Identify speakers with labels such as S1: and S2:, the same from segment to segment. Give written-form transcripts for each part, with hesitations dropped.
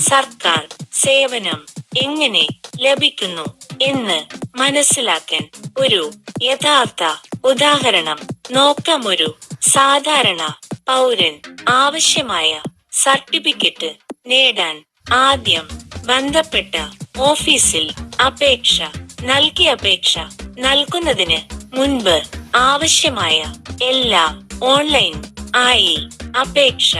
S1: സർക്കാർ സേവനം എങ്ങനെ ലഭിക്കുന്നു എന്ന് മനസ്സിലാക്കാൻ ഒരു യഥാർത്ഥ ഉദാഹരണം നോക്കാം. ഒരു സാധാരണ പൗരൻ ആവശ്യമായ സർട്ടിഫിക്കറ്റ് നേടാൻ ആദ്യം ബന്ധപ്പെട്ട ഓഫീസിൽ അപേക്ഷ നൽകുന്നതിന് മുൻപ് ആവശ്യമായ എല്ലാ ഓൺലൈൻ ആയി അപേക്ഷ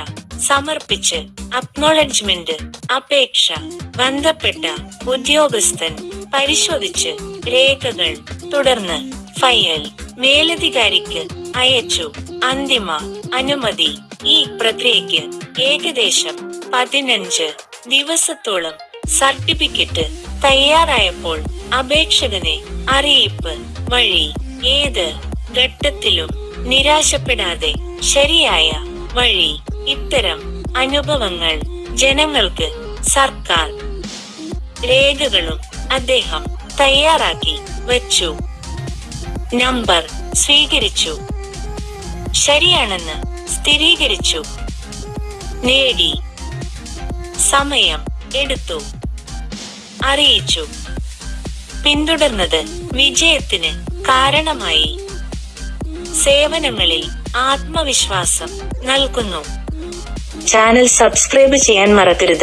S1: സമർപ്പിച്ച് അക്നോളജ്മെന്റ് അപേക്ഷ ബന്ധപ്പെട്ട ഉദ്യോഗസ്ഥൻ പരിശോധിച്ച് രേഖകൾ തുടർന്ന് ഫയൽ മേലധികാരിക്ക് അയച്ചു. അന്തിമ അനുമതി. ഈ പ്രക്രിയയ്ക്ക് ഏകദേശം 15 ദിവസത്തോളം. സർട്ടിഫിക്കറ്റ് തയ്യാറായപ്പോൾ അപേക്ഷകനെ അറിയിപ്പ് വഴി ഏത് ഘട്ടത്തിലും നിരാശപ്പെടാതെ ശരിയായ വഴി. ഇത്തരം അനുഭവങ്ങൾ ജനങ്ങൾക്ക് സർക്കാർ രേഖകളും അദ്ദേഹം തയ്യാറാക്കി വച്ചു. നമ്പർ സ്വീകരിച്ചു, ശരിയാണെന്ന് സ്ഥിരീകരിച്ചു, നേടി, സമയം എടുത്തു, അറിയിച്ചു. പിന്തുടർന്നത് വിജയത്തിന് കാരണമായി. സേവനങ്ങളിൽ ആത്മവിശ്വാസം നൽകുന്നു. ചാനൽ സബ്സ്ക്രൈബ് ചെയ്യാൻ മറക്കരുത്.